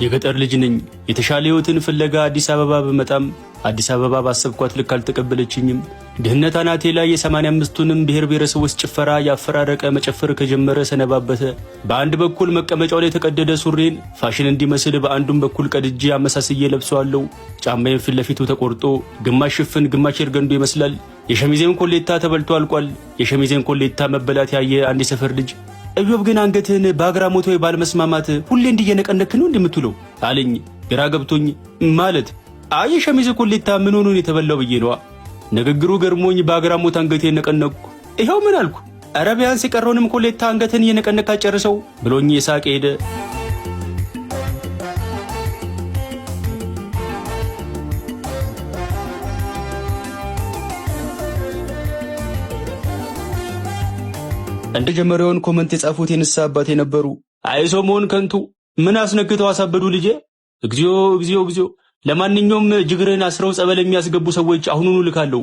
የገጠር ልጅ ነኝ። የተሻለ ህይወትን ፍለጋ አዲስ አበባ በመጣም አዲስ አበባ ባሰብኳት ልክ አልተቀበለችኝም። ድህነት አናቴ ላይ የ85ቱንም ብሔር ብሔረሰቦች ጭፈራ ያፈራረቀ መጨፈር ከጀመረ ሰነባበተ። በአንድ በኩል መቀመጫው ላይ የተቀደደ ሱሬን ፋሽን እንዲመስል በአንዱም በኩል ቀድጄ አመሳስዬ ለብሰዋለሁ። ጫማዬን ፊት ለፊቱ ተቆርጦ ግማሽ ሽፍን ግማሽ ኤርገንዶ ይመስላል። የሸሚዜን ኮሌታ ተበልቶ አልቋል። የሸሚዜን ኮሌታ መበላት ያየ አንድ የሰፈር ልጅ እዮብ ግን አንገትህን በአግራሞት ወይ ባለመስማማት ሁሌ እንዲየነቀነክ ነው እንደምትውለው አለኝ። ግራ ገብቶኝ ማለት አይ የሸሚዝ ኮሌታ ምን ሆኖ ነው የተበላው ብዬ ነዋ። ንግግሩ ገርሞኝ በአግራሞት አንገቴን ነቀነቅኩ። ይኸው ምን አልኩ? ኧረ ቢያንስ የቀረውንም ኮሌታ አንገትን እየነቀነካ ጨርሰው ብሎኝ የሳቀ ሄደ። እንደ ጀመሪያውን ኮመንት የጻፉት የንስሐ አባቴ ነበሩ። አይሶ መሆን ከንቱ ምን አስነክተው አሳበዱ ልጄ። እግዚኦ እግዚኦ እግዚኦ። ለማንኛውም ጅግርን አስረው ጸበል የሚያስገቡ ሰዎች አሁኑኑ ልካለሁ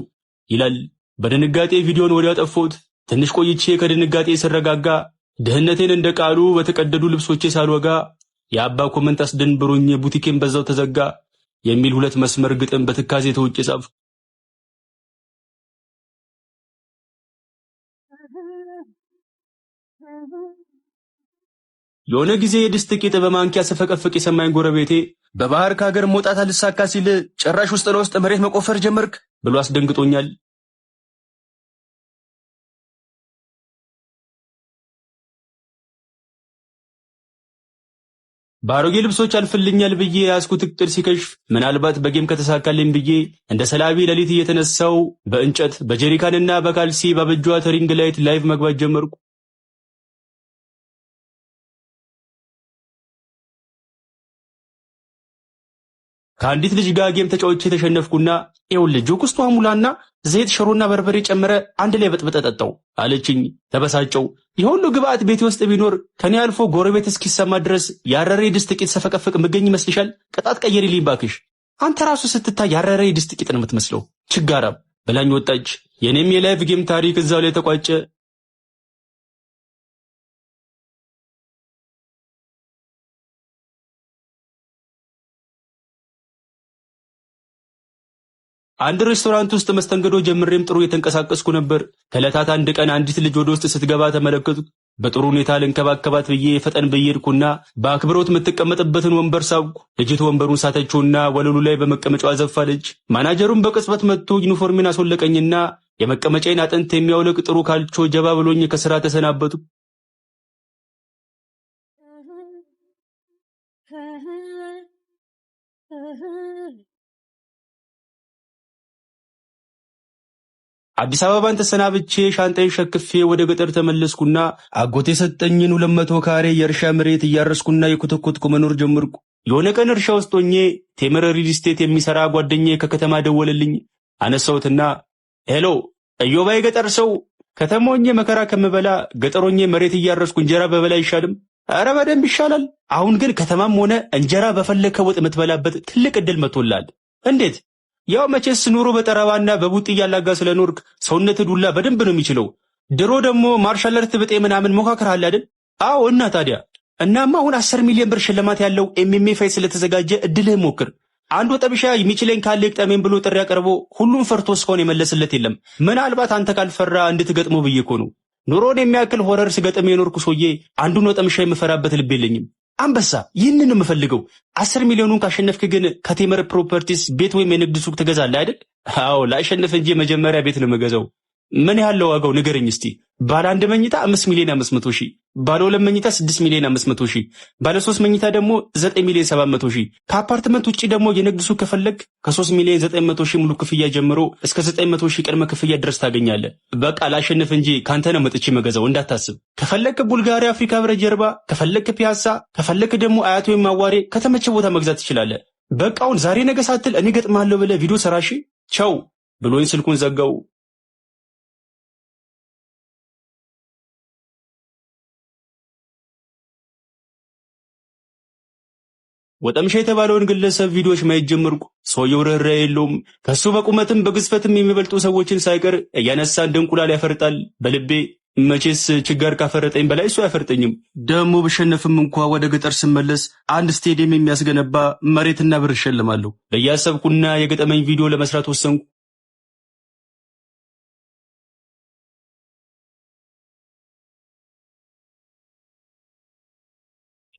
ይላል። በድንጋጤ ቪዲዮን ወዲያው ጠፎት። ትንሽ ቆይቼ ከድንጋጤ ስረጋጋ ድህነቴን እንደ ቃሉ በተቀደዱ ልብሶቼ ሳልወጋ የአባ ኮመንት አስደንብሮኝ ቡቲኬን በዛው ተዘጋ የሚል 2 መስመር ግጥም በትካዜ ተውጬ ጻፍኩ። የሆነ ጊዜ የድስት ቂጥ በማንኪያ ስፈቀፍቅ የሰማኝ ጎረቤቴ በባህር ከሀገር መውጣት አልሳካ ሲል ጭራሽ ውስጥ ለውስጥ መሬት መቆፈር ጀመርክ ብሎ አስደንግጦኛል። ባሮጌ ልብሶች አልፍልኛል ብዬ ያስኩት እቅድ ሲከሽፍ ምናልባት በጌም ከተሳካልኝ ብዬ እንደ ሰላቢ ሌሊት እየተነሳው በእንጨት በጀሪካንና በካልሲ ባበጇ ሪንግ ላይት ላይቭ መግባት ጀመርኩ። ከአንዲት ልጅ ጋር ጌም ተጫውቼ ተሸነፍኩና ይኸውልህ ጆክ ውስጥ ሙላና ዘይት ሽሮና በርበሬ ጨምረ አንድ ላይ በጥብጠ ጠጣው አለችኝ። ተበሳጨው። የሁሉ ግብአት ቤቴ ውስጥ ቢኖር ከኔ አልፎ ጎረቤት እስኪሰማ ድረስ ያረረ ድስት ቂጥ ሰፈቀፍቅ ምገኝ ይመስልሻል? ቅጣት ቀየሪልኝ ባክሽ። አንተ ራሱ ስትታይ ያረረ ድስት ቂጥ ነው የምትመስለው ችጋራም ብላኝ ወጣች። የኔም የላይቭ ጌም ታሪክ እዛው ላይ ተቋጨ። አንድ ሬስቶራንት ውስጥ መስተንግዶ ጀምሬም ጥሩ የተንቀሳቀስኩ ነበር። ከዕለታት አንድ ቀን አንዲት ልጅ ወደ ውስጥ ስትገባ ተመለከትኩ። በጥሩ ሁኔታ ልንከባከባት ብዬ ፈጠን ብዬ ሄድኩና በአክብሮት የምትቀመጥበትን ወንበር ሳብኩ። ልጅቱ ወንበሩን ሳተችውና ወለሉ ላይ በመቀመጫው አዘፋለች። ማናጀሩን በቅጽበት መጥቶ ዩኒፎርሜን አስወለቀኝና የመቀመጫዬን አጥንት የሚያውልቅ ጥሩ ካልቾ ጀባ ብሎኝ ከስራ ተሰናበቱ። አዲስ አበባን ተሰናብቼ ሻንጣዬን ሸክፌ ወደ ገጠር ተመለስኩና አጎቴ የሰጠኝን 200 ካሬ የእርሻ መሬት እያረስኩና የኮተኮትኩ መኖር ጀመርኩ። የሆነ ቀን እርሻ ውስጥ ሆኜ ቴምር ሪል ስቴት የሚሰራ ጓደኛዬ ከከተማ ደወለልኝ። አነሳሁትና ሄሎ እዮባ የገጠር ሰው፣ ከተማ ሆኜ መከራ ከምበላ ገጠር ሆኜ መሬት እያረስኩ እንጀራ በበላ አይሻልም? ኧረ በደንብ ይሻላል። አሁን ግን ከተማም ሆነ እንጀራ በፈለከ ወጥ የምትበላበት ትልቅ ዕድል መጥቶልሃል። እንዴት? ያው መቼስ ኑሮ በጠረባና በቡጥ እያላጋ ስለኖርክ ሰውነት ዱላ በደንብ ነው የሚችለው። ድሮ ደግሞ ማርሻል አርት ብጤ ምናምን ሞካከራል አይደል? አዎ። እና ታዲያ እናማ አሁን 10 ሚሊዮን ብር ሽልማት ያለው ኤምኤምኤ ፋይት ስለተዘጋጀ እድልህ ሞክር። አንዱ ጠብሻ የሚችለኝ ካለ ይቅጠሜን ብሎ ጥሪ ያቀርቦ ሁሉም ፈርቶ እስካሁን የመለስለት የለም። ምናልባት አንተ ካልፈራ እንድትገጥመው ብዬ እኮ ነው። ኑሮን የሚያክል ሆረር ስገጥም የኖርኩ ሰውዬ አንዱን ወጠምሻ የምፈራበት ልብ የለኝም። አንበሳ ይህንን ነው የምፈልገው። 10 ሚሊዮኑን ካሸነፍክ ግን ከቴምር ፕሮፐርቲስ ቤት ወይም የንግድ ሱቅ ትገዛለህ አይደል? አዎ ላሸነፍ እንጂ መጀመሪያ ቤት ነው የምገዛው። ምን ያለው ዋጋው ንገረኝ እስቲ። ባለ 1 መኝታ 5 ሚሊዮን 500 ሺህ፣ ባለ 2 መኝታ 6 ሚሊዮን 500 ሺህ፣ ባለ 3 መኝታ ደግሞ 9 ሚሊዮን 700 ሺህ። ከአፓርትመንት ውጪ ደግሞ የንግድ ሱቅ ከፈለክ ከ3 ሚሊዮን 900 ሺህ ሙሉ ክፍያ ጀምሮ እስከ 900 ሺህ ቅድመ ክፍያ ድረስ ታገኛለህ። በቃ ላሸንፍ እንጂ ካንተ ነው መጥቼ መገዛው እንዳታስብ። ከፈለክ ቡልጋሪያ አፍሪካ ህብረት ጀርባ፣ ከፈለክ ፒያሳ፣ ከፈለክ ደግሞ አያት ወይም አዋሬ ከተመቸ ቦታ መግዛት ትችላለህ። በቃ አሁን ዛሬ ነገ ሳትል እኔ ገጥማለሁ ብለህ ቪዲዮ ሰራሺ ቻው ብሎኝ ስልኩን ዘጋው። ወጠምሻ የተባለውን ግለሰብ ቪዲዮዎች ማየት ጀመርኩ። ሰውየው ርህራሄ የለውም። ከሱ በቁመትም በግዝፈትም የሚበልጡ ሰዎችን ሳይቀር እያነሳ እንደ እንቁላል ያፈርጣል። በልቤ መቼስ ችግር ካፈረጠኝ በላይ እሱ አያፈርጠኝም። ደግሞ ብሸነፍም እንኳ ወደ ገጠር ስመለስ አንድ ስቴዲየም የሚያስገነባ መሬትና ብር እሸልማለሁ በያሰብኩና የገጠመኝ ቪዲዮ ለመስራት ወሰንኩ።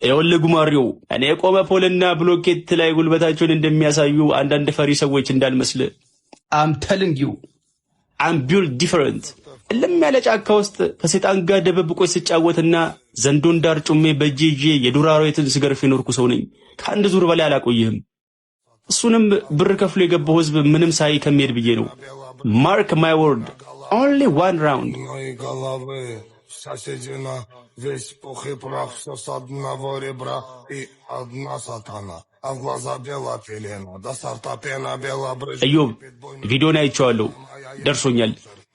ይኸውልህ ጉማሬው፣ እኔ የቆመ ፖልና ብሎኬት ላይ ጉልበታቸውን እንደሚያሳዩ አንዳንድ ፈሪ ሰዎች እንዳልመስል። I'm telling you, I'm built different. እልም ያለ ጫካ ውስጥ ከሰይጣን ጋር ደበብቆች ስጫወትና ዘንዶን ዳር ጩሜ በእጄ ይዤ የዱር አራዊትን ስገርፍ የኖርኩ ሰው ነኝ። ከአንድ ዙር በላይ አላቆይህም። እሱንም ብር ከፍሎ የገባው ህዝብ ምንም ሳይ ከሚሄድ ብዬ ነው። ማርክ ማይ ወርድ only one round. Весь пух и прах, все с одного ребра и одна сатана. А в глаза бела пелена, до сорта пена бела брызжа. Эйоб, ቪዲዮን አይቼዋለሁ፣ ደርሶኛል።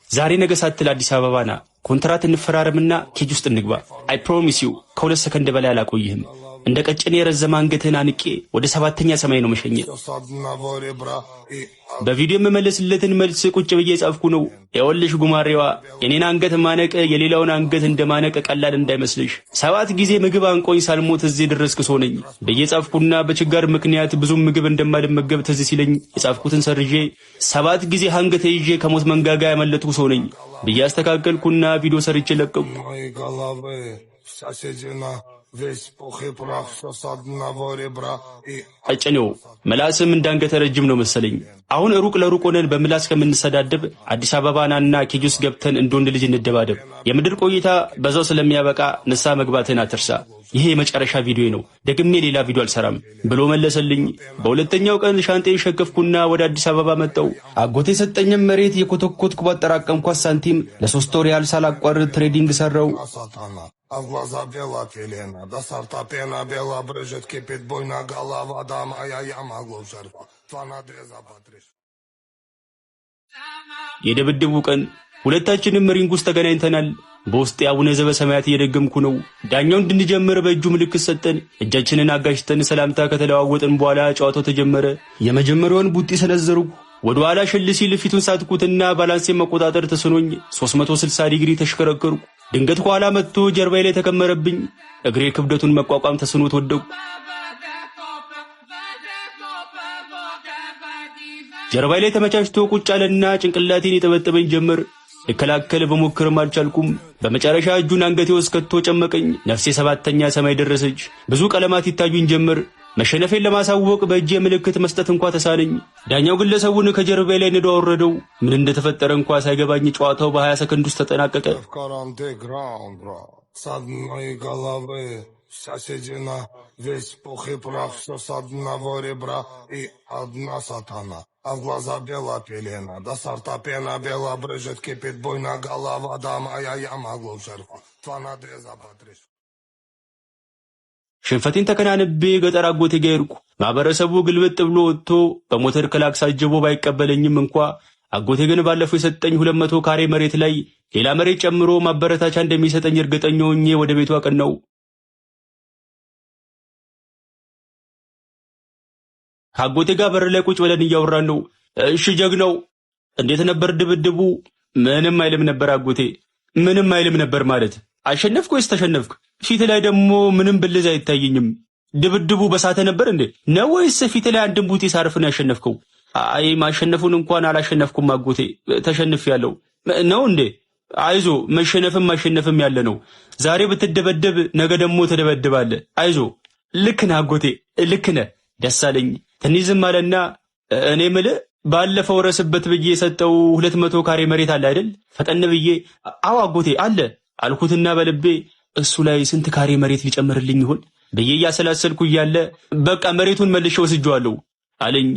ዛሬ ነገ ሳትል አዲስ አበባ ና፣ ኮንትራት እንፈራረምና ኬጅ ውስጥ እንግባ። አይ ፕሮሚስ ዩ ከሁለት ሰከንድ በላይ አላቆይህም። እንደ ቀጭኔ የረዘመ አንገትህን አንቄ ወደ ሰባተኛ ሰማይ ነው መሸኘ። በቪዲዮ የምመለስለትን መልስ ቁጭ ብዬ ጻፍኩ ነው። ይኸውልሽ ጉማሬዋ፣ የኔን አንገት ማነቅ የሌላውን አንገት እንደማነቅ ቀላል እንዳይመስልሽ። 7 ጊዜ ምግብ አንቆኝ ሳልሞት እዚህ ድረስክ ሰው ነኝ ብዬ ጻፍኩና በችጋር ምክንያት ብዙ ምግብ እንደማልመገብ ትዝ ሲለኝ የጻፍኩትን ሰርዤ 7 ጊዜ አንገት ይዤ ከሞት መንጋጋ ያመለጥኩ ሰው ነኝ ብዬ አስተካከልኩና ቪዲዮ ሰርቼ ለቀቁ። Весь пух и прах, все с одного ребра и... ቀጭኔው ምላስም እንዳንገተ ረጅም ነው መሰለኝ። አሁን ሩቅ ለሩቅ ሆነን በምላስ ከምንሰዳደብ አዲስ አበባናና ኬጁስ ገብተን እንደ ወንድ ልጅ እንደባደብ። የምድር ቆይታ በዛው ስለሚያበቃ ንሳ መግባትን አትርሳ። ይሄ የመጨረሻ ቪዲዮ ነው፣ ደግሜ ሌላ ቪዲዮ አልሰራም ብሎ መለሰልኝ። በሁለተኛው ቀን ሻንጤን ሸከፍኩና ወደ አዲስ አበባ መጣሁ። አጎቴ የሰጠኝም መሬት የኮተኮትኩ ባጠራቀምኳት ሳንቲም ለ3 ወር ያህል ሳላቋርጥ ትሬዲንግ ሰራው። А в глаза бела пелена, до сорта пена бела брызжет, кипит буйна голова, да моя я могу в жертву, два надреза потрешь. የደብድቡ ቀን ሁለታችንም ሪንግ ውስጥ ተገናኝተናል። በውስጥ አቡነ ዘበሰማያት እየደገምኩ ነው። ዳኛው እንድንጀምር በእጁ ምልክት ሰጠን። እጃችንን አጋጭተን ሰላምታ ከተለዋወጥን በኋላ ጨዋታው ተጀመረ። የመጀመሪያውን ቡጢ ሰነዘርኩ። ወደ ኋላ ሽል ሲል ፊቱን ሳትኩትና ባላንሴን መቆጣጠር ተስኖኝ 360 ዲግሪ ተሽከረከርኩ። ድንገት ኋላ መጥቶ ጀርባዬ ላይ ተከመረብኝ። እግሬ ክብደቱን መቋቋም ተስኖት ወደቅኩ። ጀርባዬ ላይ ተመቻችቶ ቁጭ አለና ጭንቅላቴን የጠበጠበኝ ጀመር። ልከላከል በሞክርም አልቻልኩም። በመጨረሻ እጁን አንገቴ ውስጥ ከቶ ጨመቀኝ። ነፍሴ 7ኛ ሰማይ ደረሰች። ብዙ ቀለማት ይታዩኝ ጀመር። መሸነፌን ለማሳወቅ በእጄ ምልክት መስጠት እንኳ ተሳነኝ። ዳኛው ግለሰቡን ከጀርባዬ ላይ ነዶ አወረደው። ምን እንደተፈጠረ እንኳ ሳይገባኝ ጨዋታው በ20 ሰከንድ ውስጥ ተጠናቀቀ። Весь пух и прах, все с одного ребра и одна сатана. А в глаза бела пелена, до сорта пена бела брызжет, кипит буйна голова, да моя я могу в жертву, два надреза потрешь. ሽንፈቴን ተከናንቤ ገጠር አጎቴ ጋር ሄድኩ። ማህበረሰቡ ግልብጥ ብሎ ወጥቶ በሞተር ክላክስ አጅቦ ባይቀበለኝም እንኳ አጎቴ ግን ባለፈው የሰጠኝ 200 ካሬ መሬት ላይ ሌላ መሬት ጨምሮ ማበረታቻ እንደሚሰጠኝ እርግጠኛ ሆኜ ወደ ቤቱ አቀናው። አጎቴ ጋር በር ላይ ቁጭ ብለን እያወራን ነው። እሺ ጀግናው፣ እንዴት ነበር ድብድቡ? ምንም አይልም ነበር አጎቴ። ምንም አይልም ነበር ማለት አሸነፍኩ ወይስ ተሸነፍኩ? ፊት ላይ ደግሞ ምንም ብልዝ አይታየኝም። ድብድቡ በሳተ ነበር እንዴ ነው ወይስ ፊት ላይ አንድም ቡጢ ሳርፍ ነው ያሸነፍከው? አይ ማሸነፉን እንኳን አላሸነፍኩም አጎቴ፣ ተሸንፌያለሁ ነው እንዴ? አይዞ፣ መሸነፍም ማሸነፍም ያለ ነው። ዛሬ ብትደበደብ ነገ ደግሞ ተደበድባለህ። አይዞ፣ ልክ ነህ አጎቴ፣ ልክ ነህ። ደስ አለኝ። ትንሽ ዝም አለና እኔ የምልህ ባለፈው ረስበት ብዬ የሰጠው 200 ካሬ መሬት አለ አይደል? ፈጠን ብዬ አዎ አጎቴ አለ አልኩትና በልቤ እሱ ላይ ስንት ካሬ መሬት ሊጨምርልኝ ይሆን ብዬ እያሰላሰልኩ እያለ በቃ መሬቱን መልሼ ወስጄዋለሁ አለኝ።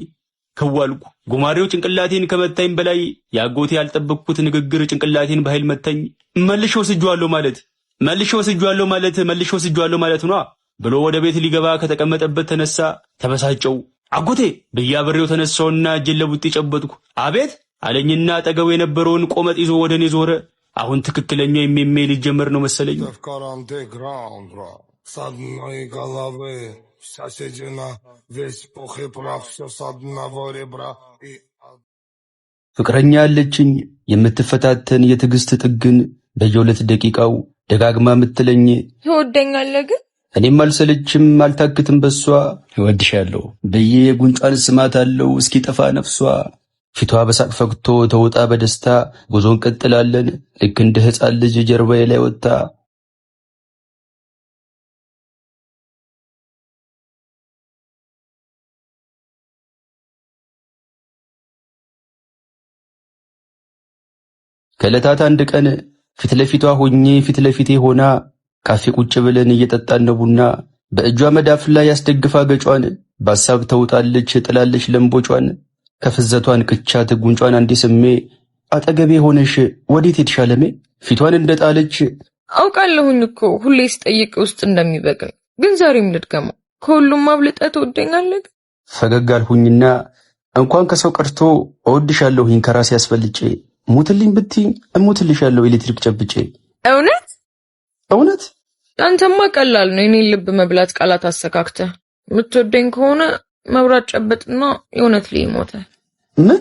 ከዋልኩ። ጉማሬው ጭንቅላቴን ከመታኝ በላይ ያጎቴ ያልጠበቅኩት ንግግር ጭንቅላቴን በኃይል መታኝ። መልሼ ወስጄዋለሁ ማለት ነው ብሎ ወደ ቤት ሊገባ ከተቀመጠበት ተነሳ። ተበሳጨው። አጎቴ ብዬ አብሬው ተነሳውና እጄን ለቡጢ ጨበጥኩ። አቤት አለኝና አጠገቡ የነበረውን ቆመጥ ይዞ ወደ እኔ ዞረ። አሁን ትክክለኛ የሚሜ ሊጀመር ነው መሰለኝ። ፍቅረኛ ያለችኝ የምትፈታተን የትዕግስት ጥግን በየሁለት ደቂቃው ደጋግማ የምትለኝ ትወደኛለህ ግን እኔም አልሰለችም አልታክትም በሷ እወድሻለሁ ብዬ ጉንጯን ስማታለሁ እስኪጠፋ ነፍሷ። ፊቷ በሳቅ ፈክቶ ተውጣ በደስታ ጉዞን ቀጥላለን ልክ እንደ ሕፃን ልጅ ጀርባዬ ላይ ወጣ። ከዕለታት አንድ ቀን ፊት ለፊቷ ሆኜ ፊት ለፊቴ ሆና ካፌ ቁጭ ብለን እየጠጣን ነው ቡና። በእጇ መዳፍ ላይ ያስደግፋ ገጯን በሐሳብ ተውጣለች ጥላለች ለምቦጯን። ከፍዘቷን ቅቻት ጉንጯን አንዴ ስሜ አጠገቤ ሆነሽ ወዴት ሄድሽ አለሜ? ፊቷን እንደጣለች አውቃለሁኝ እኮ ሁሌ ስጠይቅ ውስጥ እንደሚበቅል ግን ዛሬም ልድገመው ከሁሉም አብልጠህ ትወደኛለህ። ፈገግ አልሁኝና እንኳን ከሰው ቀርቶ እወድሻለሁኝ ከራሴ ያስፈልጬ ሙትልኝ ብትኝ እሙትልሻለሁ ኤሌክትሪክ ጨብጬ። እውነት እውነት አንተማ ቀላል ነው የኔን ልብ መብላት ቃላት አሰካክተህ የምትወደኝ ከሆነ መብራት ጨበጥና የእውነት ልይ ሞተ። ምን?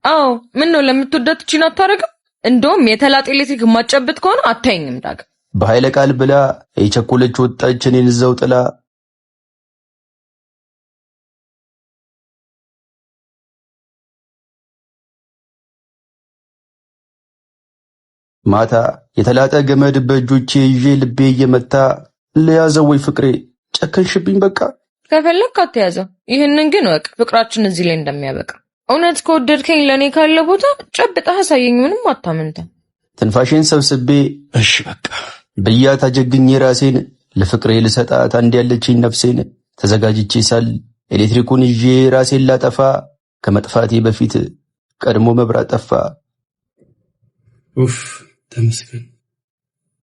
አዎ ምን ነው ለምትወዳት እቺን አታረግም? እንደውም የተላጠ ኤሌክትሪክ ማጨበጥ ከሆነ አታየኝም ዳግም። በኃይለ ቃል ብላ የቸኮለች ወጣች እኔን እዛው ጥላ። ማታ የተላጠ ገመድ በእጆቼ ይዤ ልቤ እየመታ ለያዘው ወይ ፍቅሬ ጨከንሽብኝ በቃ። ከፈለክ አትያዘው፣ ይህንን ግን ወቅ ፍቅራችን እዚህ ላይ እንደሚያበቃ። እውነት ከወደድከኝ ለእኔ ካለ ቦታ ጨብጠህ አሳየኝ፣ ምንም አታመንታ። ትንፋሽን ሰብስቤ እሺ በቃ ብያት አጀግኜ ራሴን ለፍቅሬ ልሰጣት አንድ ያለችኝ ነፍሴን። ተዘጋጅቼ ሳል ኤሌክትሪኩን ይዤ ራሴን ላጠፋ ከመጥፋቴ በፊት ቀድሞ መብራት ጠፋ። ኡፍ ተመስገን።